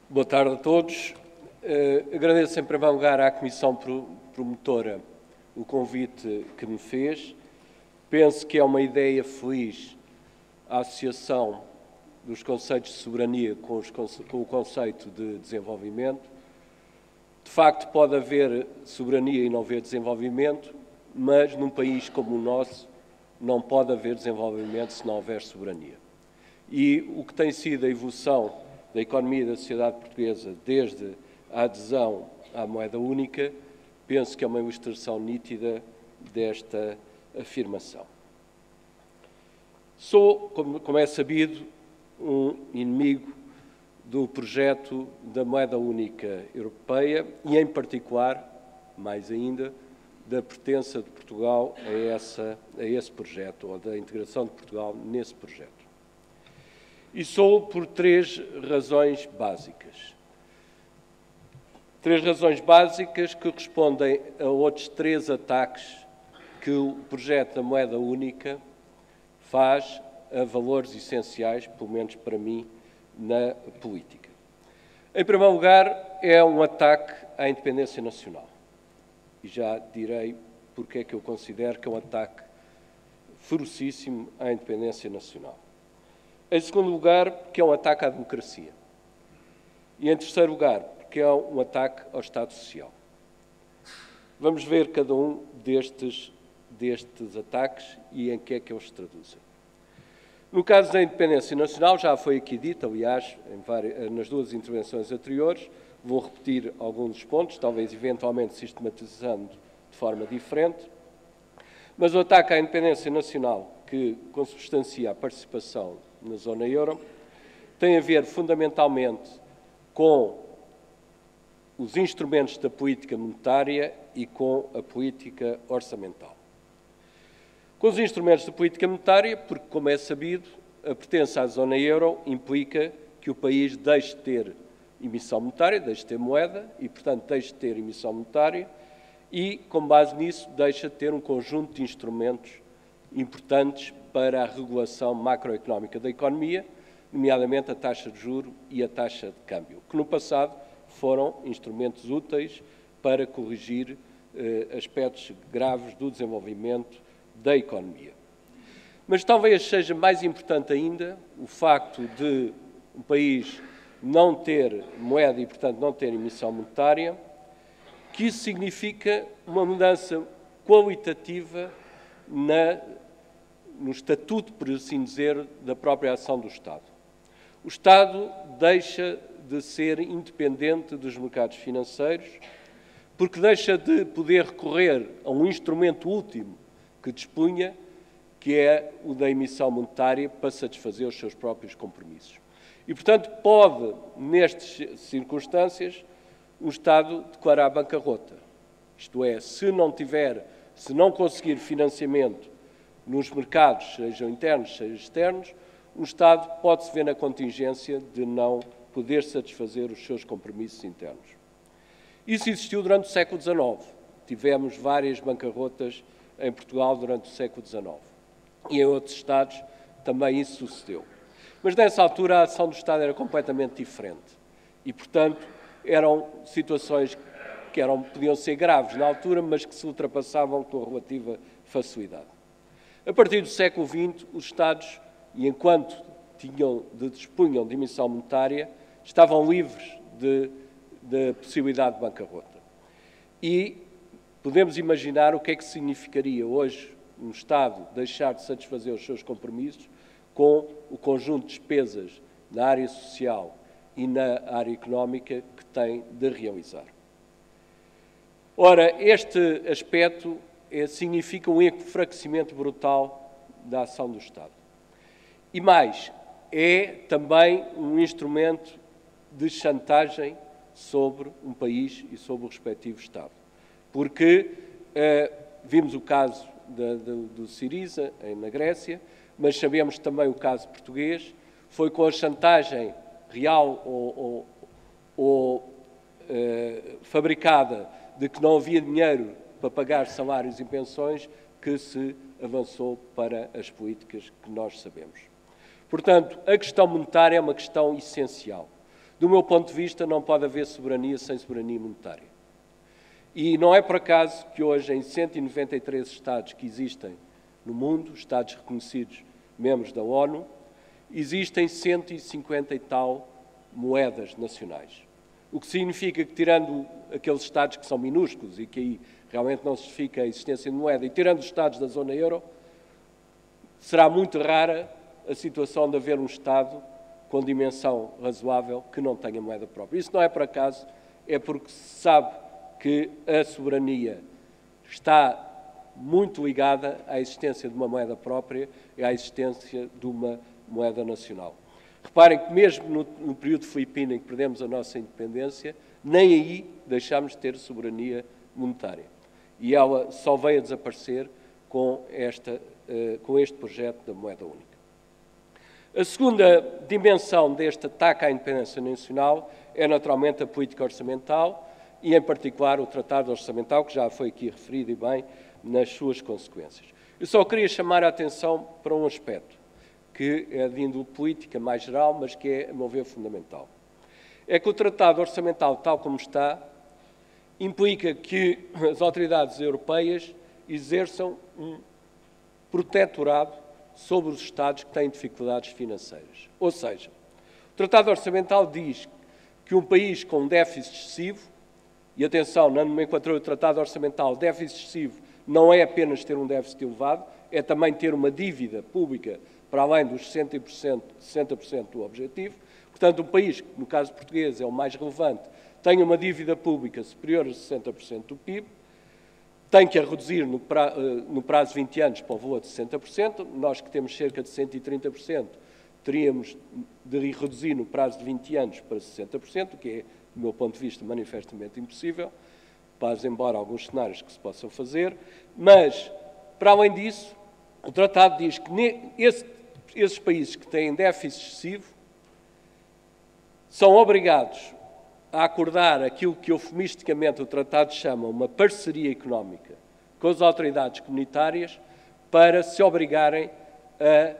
Boa tarde a todos. Agradeço em primeiro lugar à Comissão Promotora o convite que me fez. Penso que é uma ideia feliz a associação dos conceitos de soberania com o conceito de desenvolvimento. De facto, pode haver soberania e não haver desenvolvimento, mas num país como o nosso não pode haver desenvolvimento se não houver soberania. E o que tem sido a evolução da economia e da sociedade portuguesa desde a adesão à moeda única, penso que é uma ilustração nítida desta afirmação. Sou, como é sabido, um inimigo do projeto da moeda única europeia e, em particular, mais ainda, da pertença de Portugal a esse projeto, ou da integração de Portugal nesse projeto. E sou por três razões básicas. Três razões básicas que respondem a outros três ataques que o projeto da moeda única faz a valores essenciais, pelo menos para mim, na política. Em primeiro lugar, é um ataque à independência nacional. E já direi porque é que eu considero que é um ataque ferocíssimo à independência nacional. Em segundo lugar, porque é um ataque à democracia. E em terceiro lugar, porque é um ataque ao Estado Social. Vamos ver cada um destes ataques e em que é que eles se traduzem. No caso da independência nacional, já foi aqui dito, aliás, nas duas intervenções anteriores, vou repetir alguns dos pontos, talvez eventualmente sistematizando de forma diferente, mas o ataque à independência nacional, que consubstancia a participação na zona euro, tem a ver fundamentalmente com os instrumentos da política monetária e com a política orçamental. Com os instrumentos da política monetária, porque, como é sabido, a pertença à zona euro implica que o país deixe de ter emissão monetária, deixe de ter moeda e, portanto, deixe de ter emissão monetária e, com base nisso, deixa de ter um conjunto de instrumentos importantes para a regulação macroeconómica da economia, nomeadamente a taxa de juros e a taxa de câmbio, que no passado foram instrumentos úteis para corrigir aspectos graves do desenvolvimento da economia. Mas talvez seja mais importante ainda o facto de um país não ter moeda e, portanto, não ter emissão monetária, que isso significa uma mudança qualitativa no estatuto, por assim dizer, da própria ação do Estado. O Estado deixa de ser independente dos mercados financeiros, porque deixa de poder recorrer a um instrumento último que dispunha, que é o da emissão monetária, para satisfazer os seus próprios compromissos. E, portanto, pode, nestas circunstâncias, o Estado declarar bancarrota. Isto é, se não conseguir financiamento nos mercados, sejam internos, sejam externos, o Estado pode-se ver na contingência de não poder satisfazer os seus compromissos internos. Isso existiu durante o século XIX. Tivemos várias bancarrotas em Portugal durante o século XIX. E em outros Estados também isso sucedeu. Mas nessa altura a ação do Estado era completamente diferente. E, portanto, eram situações que podiam ser graves na altura, mas que se ultrapassavam com relativa facilidade. A partir do século XX, os Estados, e enquanto dispunham de emissão monetária, estavam livres da possibilidade de bancarrota. E podemos imaginar o que é que significaria hoje um Estado deixar de satisfazer os seus compromissos com o conjunto de despesas na área social e na área económica que tem de realizar. Ora, este aspecto significa um enfraquecimento brutal da ação do Estado. E mais, é também um instrumento de chantagem sobre um país e sobre o respectivo Estado. Porque vimos o caso do Syriza, na Grécia, mas sabemos também o caso português, foi com a chantagem real ou fabricada de que não havia dinheiro para pagar salários e pensões que se avançou para as políticas que nós sabemos. Portanto, a questão monetária é uma questão essencial. Do meu ponto de vista, não pode haver soberania sem soberania monetária. E não é por acaso que hoje, em 193 Estados que existem no mundo, Estados reconhecidos membros da ONU, existem 150 e tal moedas nacionais. O que significa que, tirando aqueles Estados que são minúsculos e que aí realmente não se justifica a existência de moeda, e tirando os Estados da zona euro, será muito rara a situação de haver um Estado com dimensão razoável que não tenha moeda própria. Isso não é por acaso, é porque se sabe que a soberania está muito ligada à existência de uma moeda própria e à existência de uma moeda nacional. Reparem que mesmo no período filipino em que perdemos a nossa independência, nem aí deixámos de ter soberania monetária. E ela só veio a desaparecer com este projeto da moeda única. A segunda dimensão deste ataque à independência nacional é naturalmente a política orçamental e, em particular, o Tratado Orçamental, que já foi aqui referido e bem nas suas consequências. Eu só queria chamar a atenção para um aspecto, que é de índole política mais geral, mas que é, a meu ver, fundamental. É que o Tratado Orçamental, tal como está, implica que as autoridades europeias exerçam um protetorado sobre os Estados que têm dificuldades financeiras. Ou seja, o Tratado Orçamental diz que um país com déficit excessivo, e atenção, na nomenclatura do Tratado Orçamental, déficit excessivo não é apenas ter um déficit elevado, é também ter uma dívida pública para além dos 60% do objetivo. Portanto, um país, que no caso português é o mais relevante, tem uma dívida pública superior a 60% do PIB, tem que a reduzir no prazo de 20 anos para o valor de 60%, nós que temos cerca de 130%, teríamos de reduzir no prazo de 20 anos para 60%, o que é, do meu ponto de vista, manifestamente impossível, paz embora alguns cenários que se possam fazer, mas, para além disso, o Tratado diz que esses países que têm déficit excessivo são obrigados a acordar aquilo que eufemisticamente o Tratado chama uma parceria económica com as autoridades comunitárias para se obrigarem a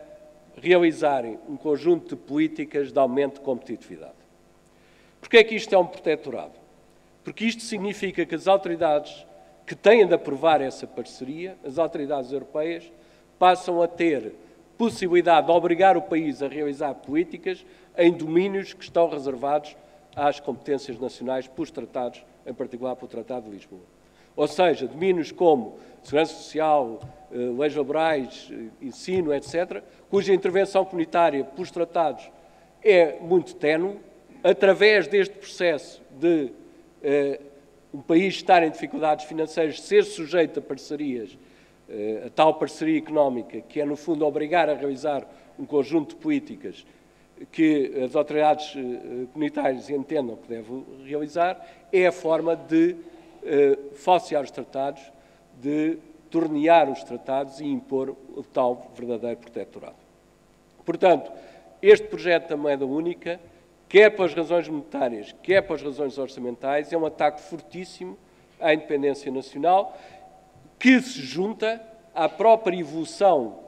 realizarem um conjunto de políticas de aumento de competitividade. Porquê é que isto é um protetorado? Porque isto significa que as autoridades que têm de aprovar essa parceria, as autoridades europeias, passam a ter possibilidade de obrigar o país a realizar políticas em domínios que estão reservados às competências nacionais pelos tratados, em particular pelo Tratado de Lisboa. Ou seja, domínios como segurança social, leis laborais, ensino, etc., cuja intervenção comunitária pelos tratados é muito ténue, através deste processo de um país estar em dificuldades financeiras, ser sujeito a parcerias, a tal parceria económica, que é, no fundo, obrigar a realizar um conjunto de políticas que as autoridades comunitárias entendam que devem realizar, é a forma de falsear os tratados, de tornear os tratados e impor o tal verdadeiro protetorado. Portanto, este projeto da moeda única, quer pelas razões monetárias, quer pelas razões orçamentais, é um ataque fortíssimo à independência nacional, que se junta à própria evolução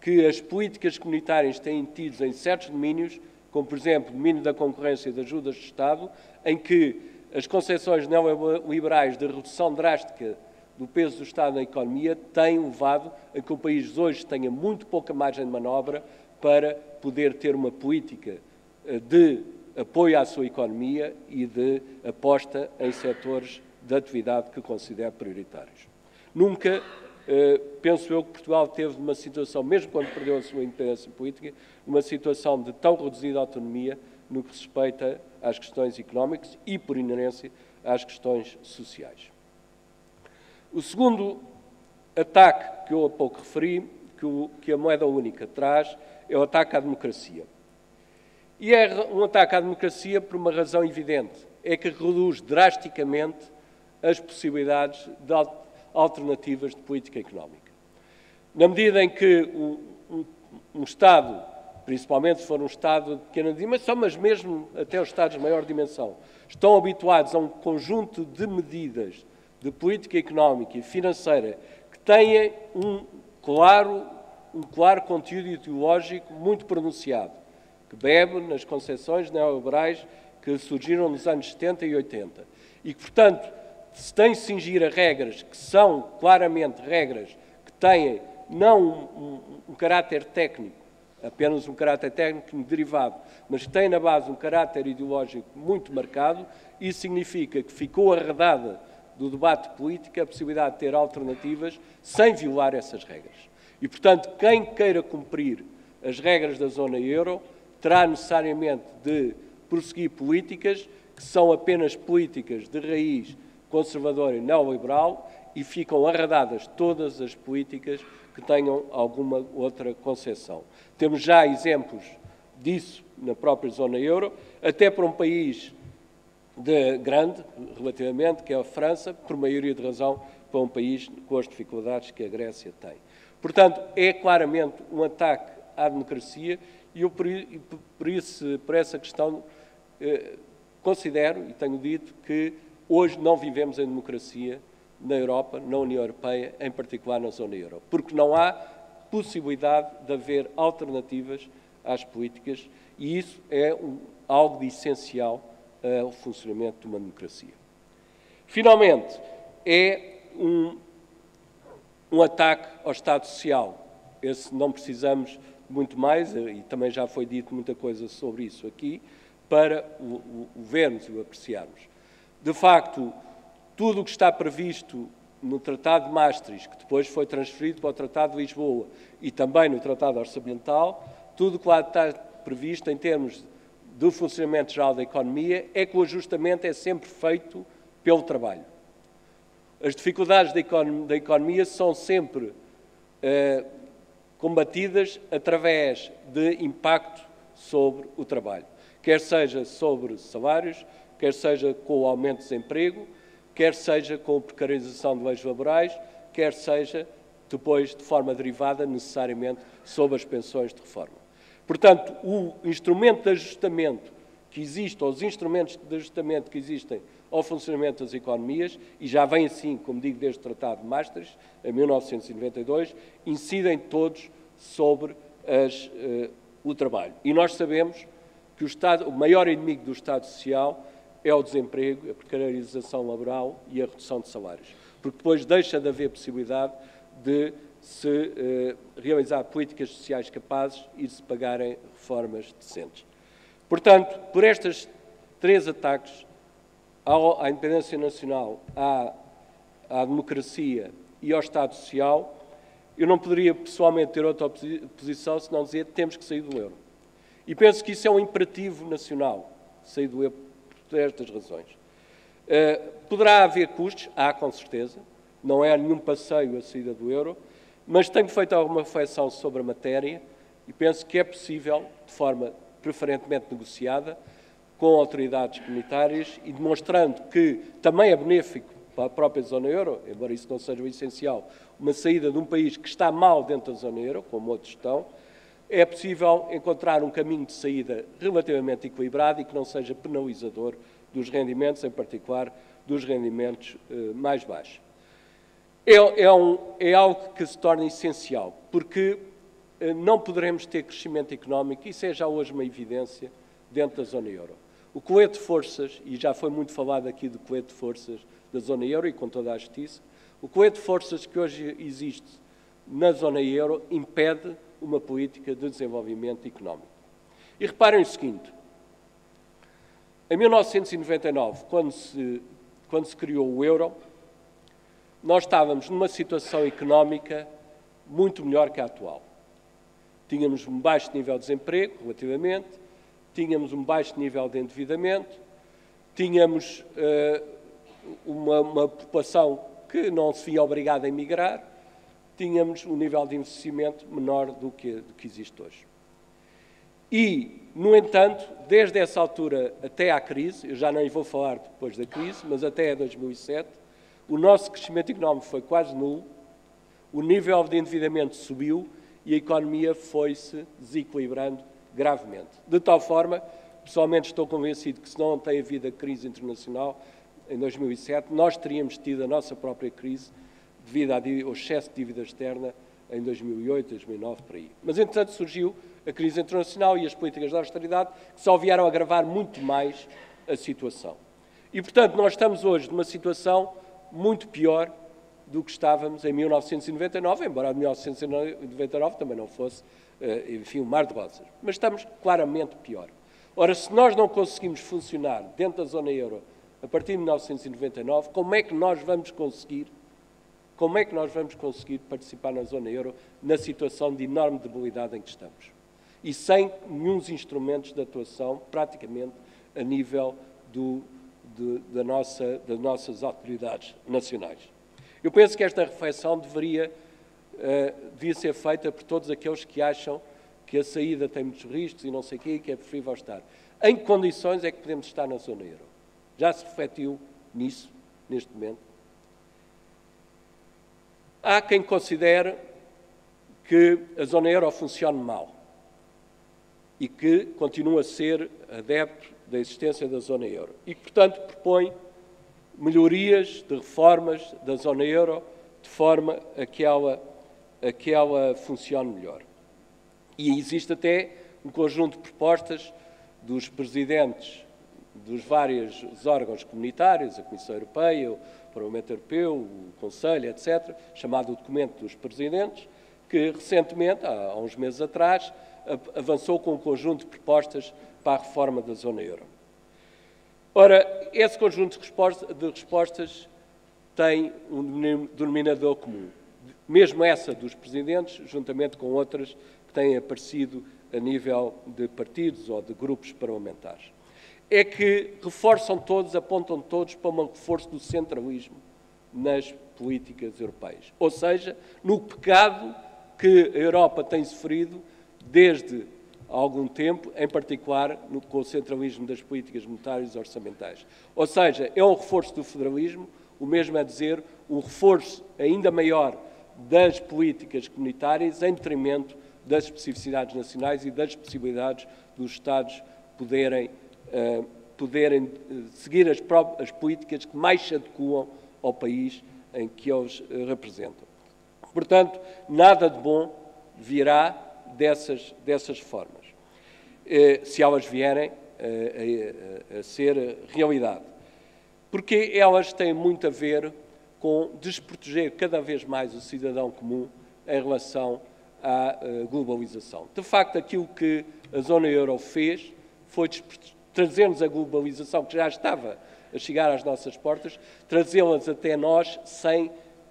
que as políticas comunitárias têm tido em certos domínios, como, por exemplo, o domínio da concorrência e das ajudas de Estado, em que as concepções neoliberais de redução drástica do peso do Estado na economia têm levado a que o país hoje tenha muito pouca margem de manobra para poder ter uma política de apoio à sua economia e de aposta em setores de atividade que considera prioritários. Nunca, penso eu, que Portugal teve uma situação, mesmo quando perdeu a sua independência política, uma situação de tão reduzida autonomia no que respeita às questões económicas e, por inerência, às questões sociais. O segundo ataque que eu há pouco referi, que a moeda única traz, é o ataque à democracia. E é um ataque à democracia por uma razão evidente, é que reduz drasticamente as possibilidades de alternativas de política económica. Na medida em que um Estado, principalmente se for um Estado de pequena dimensão, mas mesmo até os Estados de maior dimensão, estão habituados a um conjunto de medidas de política económica e financeira que têm um claro conteúdo ideológico muito pronunciado, que bebe nas concepções neoliberais que surgiram nos anos 70 e 80 e que, portanto, se tem de cingir a regras que são claramente regras que têm não um caráter técnico, apenas um caráter técnico derivado, mas que têm na base um caráter ideológico muito marcado, isso significa que ficou arredada do debate político a possibilidade de ter alternativas sem violar essas regras. E, portanto, quem queira cumprir as regras da zona euro terá necessariamente de prosseguir políticas que são apenas políticas de raiz conservadora e neoliberal e ficam arredadas todas as políticas que tenham alguma outra concepção. Temos já exemplos disso na própria zona euro, até para um país grande, relativamente, que é a França, por maioria de razão, para um país com as dificuldades que a Grécia tem. Portanto, é claramente um ataque à democracia e eu, por essa questão, considero, e tenho dito, que hoje não vivemos em democracia na Europa, na União Europeia, em particular na zona euro, porque não há possibilidade de haver alternativas às políticas e isso é algo de essencial ao funcionamento de uma democracia. Finalmente, é um ataque ao Estado Social. Esse não precisamos muito mais, e também já foi dito muita coisa sobre isso aqui, para o vermos e o apreciarmos. De facto, tudo o que está previsto no Tratado de Maastricht, que depois foi transferido para o Tratado de Lisboa, e também no Tratado Orçamental, tudo o que lá está previsto em termos do funcionamento geral da economia é que o ajustamento é sempre feito pelo trabalho. As dificuldades da economia são sempre combatidas através de impacto sobre o trabalho, quer seja sobre salários, quer seja com o aumento do desemprego, quer seja com a precarização de leis laborais, quer seja depois, de forma derivada, necessariamente, sobre as pensões de reforma. Portanto, o instrumento de ajustamento que existe, ou os instrumentos de ajustamento que existem ao funcionamento das economias, e já vem assim, como digo, desde o Tratado de Maastricht, em 1992, incidem todos sobre o trabalho. E nós sabemos que o maior inimigo do Estado Social é o desemprego, a precarização laboral e a redução de salários, porque depois deixa de haver possibilidade de se realizar políticas sociais capazes e de se pagarem reformas decentes. Portanto, por estes três ataques à independência nacional, à democracia e ao Estado Social, eu não poderia pessoalmente ter outra posição senão dizer que temos que sair do euro. E penso que isso é um imperativo nacional, sair do euro por estas razões. Poderá haver custos? Há, com certeza. Não é nenhum passeio a saída do euro, mas tenho feito alguma reflexão sobre a matéria e penso que é possível, de forma preferentemente negociada, com autoridades comunitárias e demonstrando que também é benéfico para a própria zona euro, embora isso não seja o essencial, uma saída de um país que está mal dentro da zona euro, como outros estão, é possível encontrar um caminho de saída relativamente equilibrado e que não seja penalizador dos rendimentos, em particular dos rendimentos mais baixos. É algo que se torna essencial, porque não poderemos ter crescimento económico, isso é já hoje uma evidência, dentro da zona euro. O colete de forças, e já foi muito falado aqui do colete de forças da zona euro e com toda a justiça, o colete de forças que hoje existe na zona euro impede uma política de desenvolvimento económico. E reparem o seguinte, em 1999, quando se criou o euro, nós estávamos numa situação económica muito melhor que a atual. Tínhamos um baixo nível de desemprego, relativamente, tínhamos um baixo nível de endividamento, tínhamos uma população que não se via obrigada a emigrar, tínhamos um nível de investimento menor do que existe hoje. E, no entanto, desde essa altura até à crise, eu já não vou falar depois da crise, mas até 2007, o nosso crescimento económico foi quase nulo, o nível de endividamento subiu e a economia foi-se desequilibrando gravemente. De tal forma, pessoalmente estou convencido que se não tem havido a crise internacional em 2007, nós teríamos tido a nossa própria crise devido ao excesso de dívida externa em 2008, 2009, por aí. Mas, entretanto, surgiu a crise internacional e as políticas de austeridade que só vieram agravar muito mais a situação. E, portanto, nós estamos hoje numa situação muito pior do que estávamos em 1999, embora 1999 também não fosse, enfim, um mar de rosas. Mas estamos claramente pior. Ora, se nós não conseguimos funcionar dentro da zona euro a partir de 1999, como é que nós vamos conseguir participar na zona euro na situação de enorme debilidade em que estamos? E sem nenhum instrumentos de atuação, praticamente, a nível das nossas autoridades nacionais. Eu penso que esta reflexão devia ser feita por todos aqueles que acham que a saída tem muitos riscos e não sei o quê, e que é preferível estar. Em que condições é que podemos estar na zona euro? Já se refletiu nisso, neste momento? Há quem considere que a zona euro funcione mal e que continua a ser adepto da existência da zona euro e que, portanto, propõe melhorias de reformas da zona euro de forma a que ela funcione melhor. E existe até um conjunto de propostas dos presidentes dos vários órgãos comunitários, a Comissão Europeia, o Parlamento Europeu, o Conselho, etc., chamado o Documento dos Presidentes, que recentemente, há uns meses atrás, avançou com um conjunto de propostas para a reforma da zona euro. Ora, esse conjunto de respostas tem um denominador comum, mesmo essa dos presidentes, juntamente com outras que têm aparecido a nível de partidos ou de grupos parlamentares. É que apontam todos para um reforço do centralismo nas políticas europeias. Ou seja, no pecado que a Europa tem sofrido desde há algum tempo, em particular com o centralismo das políticas monetárias e orçamentais. Ou seja, é um reforço do federalismo, o mesmo é dizer, um reforço ainda maior das políticas comunitárias em detrimento das especificidades nacionais e das possibilidades dos Estados poderem seguir as políticas que mais se adequam ao país em que eles representam. Portanto, nada de bom virá dessas reformas, se elas vierem a ser realidade. Porque elas têm muito a ver com desproteger cada vez mais o cidadão comum em relação à globalização. De facto, aquilo que a zona euro fez foi trazer-nos a globalização, que já estava a chegar às nossas portas, trazê-las até nós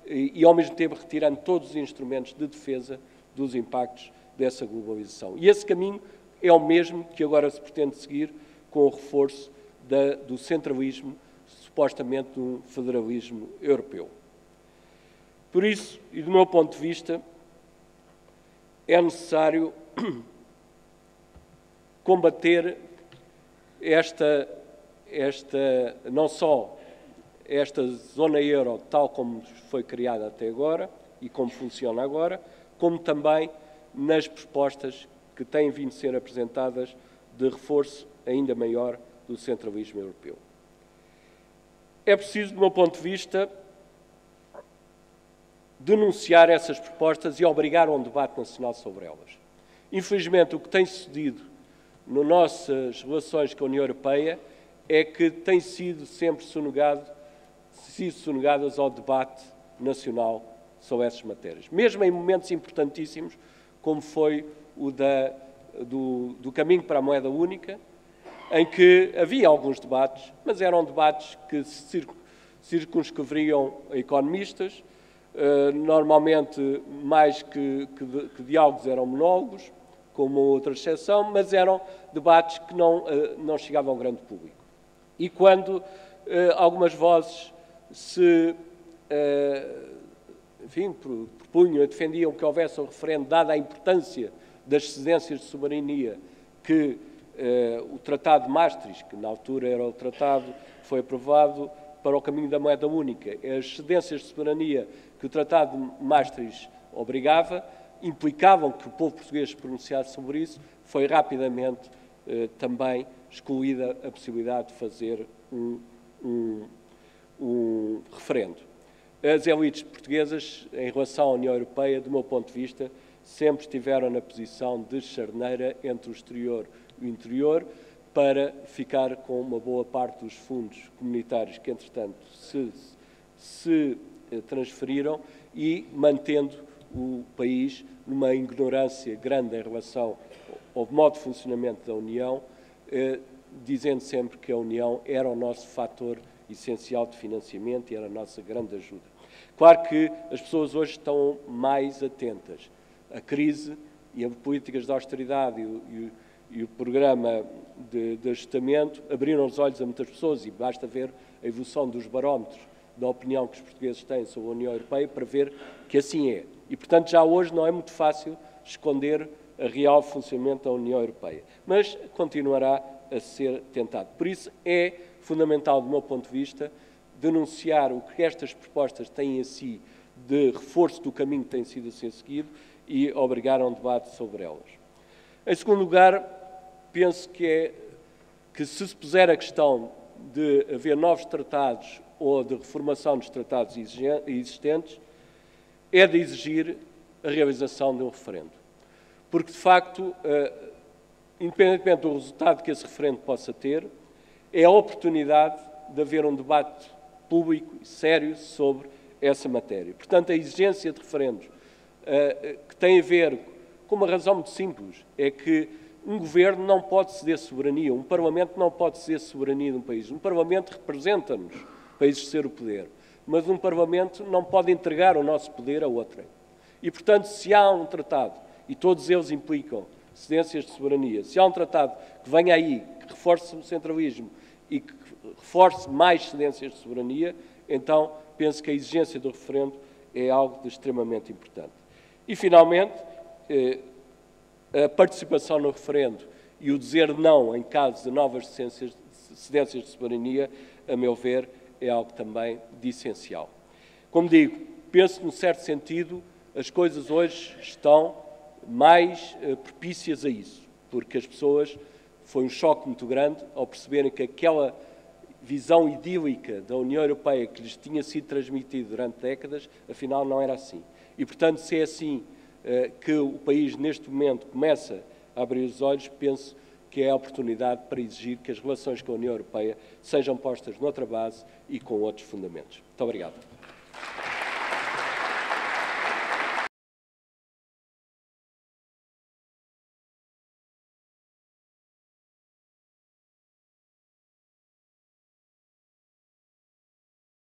e ao mesmo tempo retirando todos os instrumentos de defesa dos impactos dessa globalização. E esse caminho é o mesmo que agora se pretende seguir com o reforço do centralismo, supostamente do federalismo europeu. Por isso, e do meu ponto de vista, é necessário combater não só esta zona euro tal como foi criada até agora e como funciona agora, como também nas propostas que têm vindo a ser apresentadas de reforço ainda maior do centralismo europeu. É preciso, do meu ponto de vista, denunciar essas propostas e obrigar a um debate nacional sobre elas. Infelizmente, o que tem sucedido nas nossas relações com a União Europeia é que têm sido sempre sonegadas ao debate nacional sobre essas matérias. Mesmo em momentos importantíssimos, como foi o do caminho para a moeda única, em que havia alguns debates, mas eram debates que se circunscreveriam a economistas, normalmente mais que diálogos eram monólogos, com uma outra exceção, mas eram debates que não chegavam ao grande público. E quando algumas vozes propunham, defendiam que houvesse um referendo, dada a importância das cedências de soberania que o Tratado de Maastricht, que na altura era o tratado que foi aprovado para o caminho da moeda única, as cedências de soberania que o Tratado de Maastricht obrigava, implicavam que o povo português se pronunciasse sobre isso, foi rapidamente também excluída a possibilidade de fazer um referendo. As elites portuguesas, em relação à União Europeia, do meu ponto de vista, sempre estiveram na posição de charneira entre o exterior e o interior, para ficar com uma boa parte dos fundos comunitários que, entretanto, se transferiram e mantendo o país numa ignorância grande em relação ao modo de funcionamento da União, dizendo sempre que a União era o nosso fator essencial de financiamento e era a nossa grande ajuda. Claro que as pessoas hoje estão mais atentas. A crise e as políticas de austeridade e o programa de ajustamento abriram os olhos a muitas pessoas e basta ver a evolução dos barómetros da opinião que os portugueses têm sobre a União Europeia para ver que assim é. E, portanto, já hoje não é muito fácil esconder o real funcionamento da União Europeia, mas continuará a ser tentado. Por isso é fundamental, do meu ponto de vista, denunciar o que estas propostas têm em si de reforço do caminho que tem sido a ser seguido e obrigar a um debate sobre elas. Em segundo lugar, penso que se puser a questão de haver novos tratados ou de reformação dos tratados existentes, é de exigir a realização de um referendo. Porque, de facto, independentemente do resultado que esse referendo possa ter, é a oportunidade de haver um debate público e sério sobre essa matéria. Portanto, a exigência de referendos que tem a ver com uma razão muito simples, é que um governo não pode ceder soberania, um parlamento não pode ceder soberania de um país. Um parlamento representa-nos para exercer o poder, mas um parlamento não pode entregar o nosso poder a outrem. E, portanto, se há um tratado, e todos eles implicam cedências de soberania, se há um tratado que venha aí, que reforce o centralismo e que reforce mais cedências de soberania, então penso que a exigência do referendo é algo de extremamente importante. E, finalmente, a participação no referendo e o dizer não em caso de novas cedências de soberania, a meu ver, é algo também de essencial. Como digo, penso que, num certo sentido, as coisas hoje estão mais propícias a isso, porque as pessoas, foi um choque muito grande ao perceberem que aquela visão idílica da União Europeia que lhes tinha sido transmitida durante décadas, afinal não era assim. E, portanto, se é assim que o país, neste momento, começa a abrir os olhos, penso que é a oportunidade para exigir que as relações com a União Europeia sejam postas noutra base e com outros fundamentos. Muito obrigado.